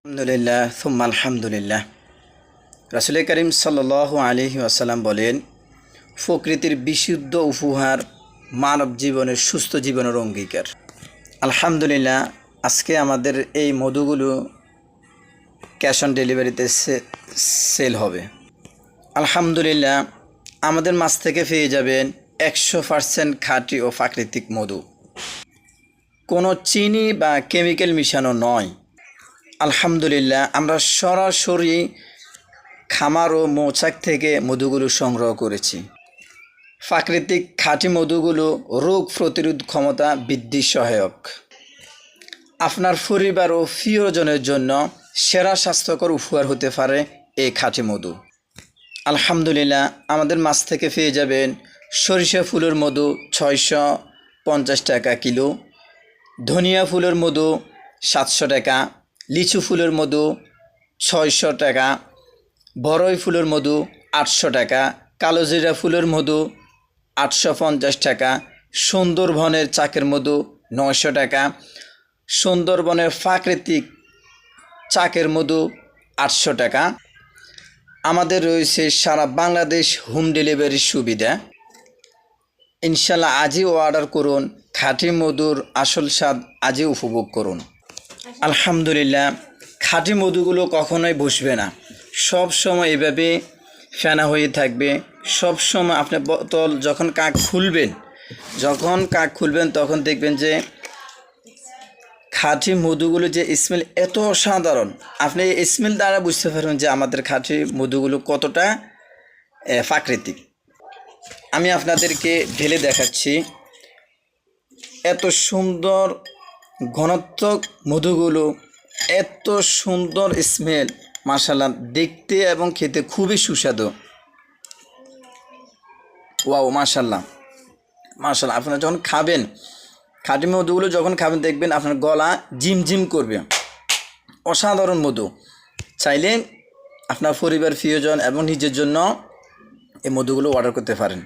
আলহামদুলিল্লাহ সুম্মা আলহামদুলিল্লাহ। রাসূল করিম সাল্লাল্লাহু আলাইহি ওয়াসাল্লাম বলেন, প্রকৃতির বিশুদ্ধ উপহার মানব জীবনের সুস্থ জীবনের অঙ্গীকার। আলহামদুলিল্লাহ, আজকে আমাদের এই মধুগুলো ক্যাশ অন ডেলিভারিতে সেল হবে। আলহামদুলিল্লাহ, আমাদের মাছ থেকে পেয়ে যাবেন 100% খাঁটি ও প্রাকৃতিক মধু, কোনো চিনি বা কেমিক্যাল মিশানো নয়। আলহামদুলিল্লাহ, আমরা সরাসরি খামার ও মৌচাক থেকে মধুগুলো সংগ্রহ করেছি। প্রাকৃতিক খাঁটি মধুগুলো রোগ প্রতিরোধ ক্ষমতা বৃদ্ধির সহায়ক। আপনার পরিবার ও প্রিয়জনের জন্য সেরা স্বাস্থ্যকর উপহার হতে পারে এই খাঁটি মধু। আলহামদুলিল্লাহ, আমাদের মাছ থেকে পেয়ে যাবেন সরিষা ফুলের মধু 650 টাকা কিলো, ধনিয়া ফুলের মধু 700 টাকা, লিচু ফুলের মধু 600 টাকা, বরই ফুলের মধু 800 টাকা, কালোজিরা ফুলের মধু 850 টাকা, সুন্দরবনের চাকের মধু 900 টাকা, সুন্দরবনের প্রাকৃতিক চাকের মধু 800 টাকা। আমাদের রয়েছে সারা বাংলাদেশ হোম ডেলিভারির সুবিধা। ইনশাল্লাহ, আজই অর্ডার করুন, খাঁটি মধুর আসল স্বাদ আজই উপভোগ করুন। আলহামদুলিল্লাহ, খাঁটি মধুগুলো কখনোই বসবে না, সব সময় এভাবে ফেনা হয়ে থাকবে। সব সময় আপনি বোতল যখন কাক খুলবেন তখন দেখবেন যে খাঁটি মধুগুলো যে স্মেল এত অসাধারণ, আপনি এই স্মেল দ্বারা বুঝতে পারবেন যে আমাদের খাঁটি মধুগুলো কতটা প্রাকৃতিক। আমি আপনাদেরকে ঢেলে দেখাচ্ছি, এত সুন্দর ঘনত্ব মধুগুলো, এত সুন্দর স্মেল, মাশাআল্লাহ, দেখতে এবং খেতে খুবই সুস্বাদু। ওয়াও, মাশাআল্লাহ মাশাআল্লাহ। আপনারা যখন খাবেন, খাঁটি মধুগুলো যখন খাবেন দেখবেন আপনার গলা জিমজিম করবে। অসাধারণ মধু। চাইলে আপনার পরিবার প্রিয়জন এবং নিজের জন্য এই মধুগুলো অর্ডার করতে পারেন।